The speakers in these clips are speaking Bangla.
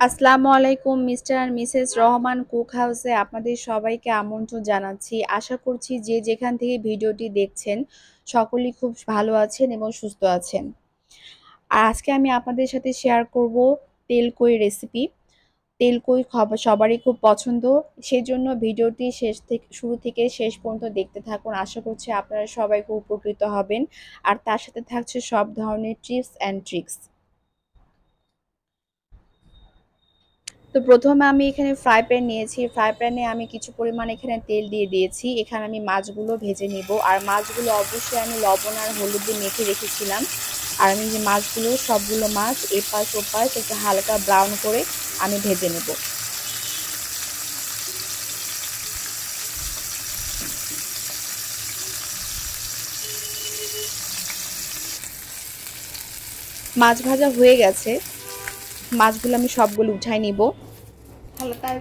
আসসালামু আলাইকুম মিস্টার আর মিসেস রহমান কুক হাউসে আপনাদের সবাইকে আমন্ত্রণ জানাচ্ছি। আশা করছি যে যেখান থেকে ভিডিওটি দেখছেন সকলেই খুব ভালো আছেন এবং সুস্থ আছেন। আর আজকে আমি আপনাদের সাথে শেয়ার করব তেলকই রেসিপি। তেলকই সবারই খুব পছন্দ, সেজন্য ভিডিওটি শুরু থেকে শেষ পর্যন্ত দেখতে থাকুন। আশা করছি আপনারা সবাই খুব উপকৃত হবেন। আর তার সাথে থাকছে সব ধরনের টিপস অ্যান্ড ট্রিক্স। তো প্রথমে আমি এখানে ফ্রাই প্যান নিয়েছি। ফ্রাই প্যানে আমি কিছু পরিমাণ এখানে তেল দিয়ে দিয়েছি। এখানে আমি মাছগুলো ভেজে নিব। আর মাছগুলো অবশ্যই আমি লবণ আর হলুদ দিয়ে মেখে রেখেছিলাম। আর আমি যে মাছগুলো সবগুলো মাছ এপাশ ওপাশ একটু হালকা ব্রাউন করে আমি ভেজে নেব। মাছ ভাজা হয়ে গেছে, মাছগুলো আমি সবগুলো উঠাই নিব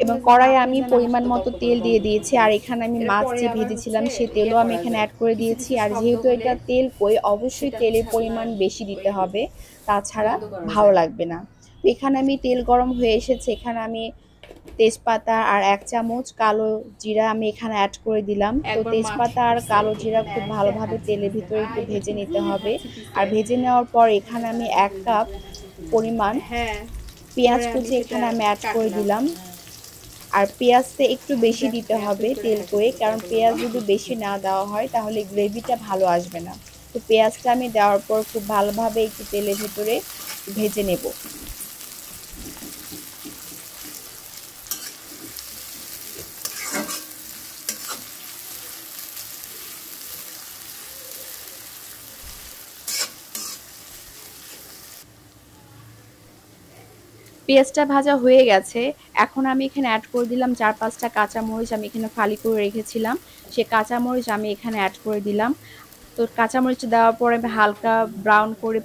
এবং কড়াইয়ে আমি পরিমাণ মতো তেল দিয়ে দিয়েছি। আর এখানে আমি মাছ যে ভেজেছিলাম সেই তেলও আমি এখানে অ্যাড করে দিয়েছি। আর যেহেতু এটা তেল কই, অবশ্যই তেলের পরিমাণ বেশি দিতে হবে, তাছাড়া ভালো লাগবে না। তো এখানে আমি তেল গরম হয়ে এসেছে, এখানে আমি তেজপাতা আর 1 চামচ কালো জিরা আমি এখানে অ্যাড করে দিলাম। তো তেজপাতা আর কালো জিরা খুব ভালোভাবে তেলের ভিতরে একটু ভেজে নিতে হবে। আর ভেজে নেওয়ার পর এখানে আমি 1 কাপ পরিমাণ পেঁয়াজ কুচি এখানে আমি অ্যাড করে দিলাম। আর পেঁয়াজটা একটু বেশি দিতে হবে তেল কয়ে, কারণ পেঁয়াজ যদি বেশি না দেওয়া হয় তাহলে গ্রেভিটা ভালো আসবে না। তো পেঁয়াজটা আমি দেওয়ার পর খুব ভালোভাবে একটু তেলের ভিতরে ভেজে নেব। পেঁয়াজটা ভাজা হয়ে গেছে, এখন আমি এখানে অ্যাড করে দিলাম 4-5টা কাঁচামরিচ আমি এখানে ফালি করে রেখেছিলাম। সে কাঁচামরিচ আমি এখানে অ্যাড করে দিলাম। তো কাঁচামরিচ দেওয়ার পরে আমি হালকা ব্রাউন করে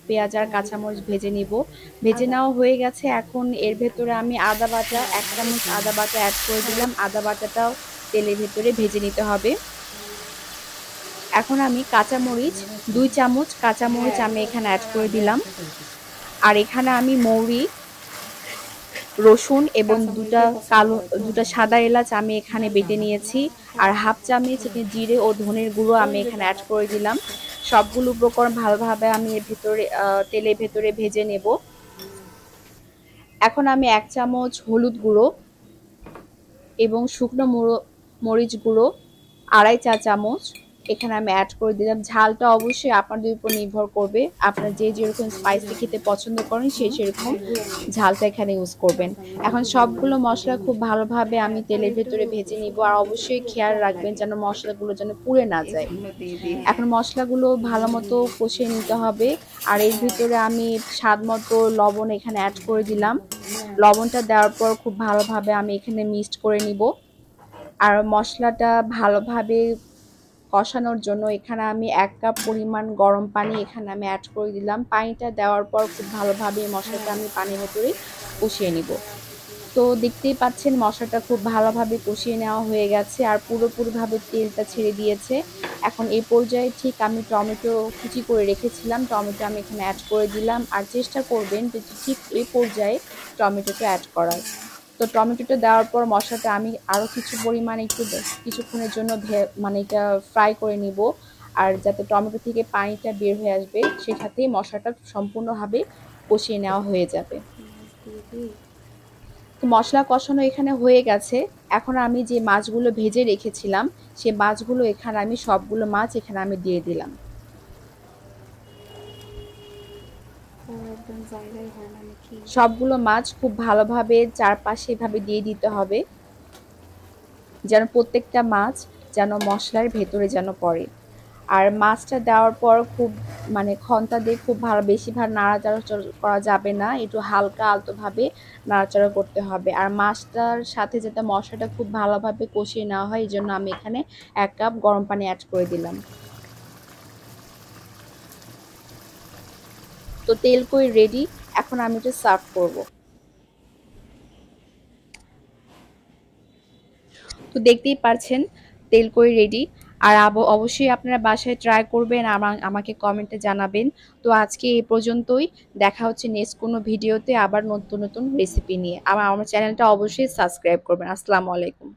পেঁয়াজ আর কাঁচামরিচ ভেজে নিব। ভেজে নেওয়া হয়ে গেছে, এখন এর ভেতরে আমি আদা বাটা 1 চামচ আদা বাটা অ্যাড করে দিলাম। আদা বাটাটাও তেলের ভেতরে ভেজে নিতে হবে। এখন আমি কাঁচামরিচ 2 চামচ কাঁচামরিচ আমি এখানে অ্যাড করে দিলাম। আর এখানে আমি মৌরি, রসুন এবং দুটা সাদা এলাচ আমি এখানে বেটে নিয়েছি। আর হাফ চামচ জিরে ও ধনের গুঁড়ো আমি এখানে অ্যাড করে দিলাম। সবগুলো উপকরণ ভালোভাবে আমি এর ভেতরে তেলের ভেতরে ভেজে নেব। এখন আমি 1 চামচ হলুদ গুঁড়ো এবং শুকনো মরিচ গুঁড়ো 2.5 চা চামচ এখানে আমি অ্যাড করে দিলাম। ঝালটা অবশ্যই আপনাদের উপর নির্ভর করবে, আপনারা যে যেরকম স্পাইসি খেতে পছন্দ করেন সেই সেরকম ঝালটা এখানে ইউজ করবেন। এখন সবগুলো মশলা খুব ভালোভাবে আমি তেলের ভেতরে ভেজে নিব। আর অবশ্যই খেয়াল রাখবেন যেন মশলাগুলো যেন পুড়ে না যায়। এখন মশলাগুলো ভালো মতো কষিয়ে নিতে হবে। আর এর ভিতরে আমি স্বাদ মতো লবণ এখানে অ্যাড করে দিলাম। লবণটা দেওয়ার পর খুব ভালোভাবে আমি এখানে মিক্সড করে নিব। আর মশলাটা ভালোভাবে কষানোর জন্য এখানে আমি 1 কাপ পরিমাণ গরম পানি এখানে আমি অ্যাড করে দিলাম। পানিটা দেওয়ার পর খুব ভালোভাবে মশলাটা আমি পানির ভেতরে কষিয়ে নিব। তো দেখতেই পাচ্ছেন মশলাটা খুব ভালোভাবে কষিয়ে নেওয়া হয়ে গেছে আর পুরোপুরিভাবে তেলটা ছেড়ে দিয়েছে। এখন এই পর্যায়ে ঠিক আমি টমেটো কুচি করে রেখেছিলাম, টমেটো আমি এখানে অ্যাড করে দিলাম। আর চেষ্টা করবেন যে ঠিক এই পর্যায়ে টমেটোটা অ্যাড করার। তো টমেটোটা দেওয়ার পর মশলাটা আমি আরও কিছু পরিমাণে কিছুক্ষণের জন্য এটা ফ্রাই করে নিব। আর যাতে টমেটো থেকে পানিটা বের হয়ে আসবে, সেই সাথেই মশলাটা সম্পূর্ণভাবে কষিয়ে নেওয়া হয়ে যাবে। তো মশলা কষানো এখানে হয়ে গেছে। এখন আমি যে মাছগুলো ভেজে রেখেছিলাম সেই মাছগুলো এখানে আমি সবগুলো মাছ এখানে আমি দিয়ে দিলাম। সবগুলো মাছ খুব ভালোভাবে চারপাশে এভাবে দিয়ে দিতে হবে, যেন প্রত্যেকটা মাছ যেন মশলার ভেতরে যেন পড়ে। আর মাছটা দেওয়ার পর খুব খন্তা দিয়ে খুব বেশিবার নাড়াচাড়া করা যাবে না, একটু হালকা আলতোভাবে নাড়াচাড়া করতে হবে। আর মাছটার সাথে যাতে মশলাটা খুব ভালোভাবে কষিয়ে নেওয়া হয়, এই জন্য আমি এখানে 1 কাপ গরম পানি অ্যাড করে দিলাম। তো তেলকই রেডি, এখন আমি এটা সার্ভ করব। তো দেখতেই পারছেন তেলকই রেডি। আর অবশ্যই আপনারা বাসায় ট্রাই করবেন, আমাকে কমেন্টে জানাবেন। তো আজকে এই পর্যন্তই। দেখা হচ্ছে নেক্সট কোনো ভিডিওতে আবার নতুন নতুন রেসিপি নিয়ে। আমার চ্যানেলটা অবশ্যই সাবস্ক্রাইব করবেন। আসসালামু আলাইকুম।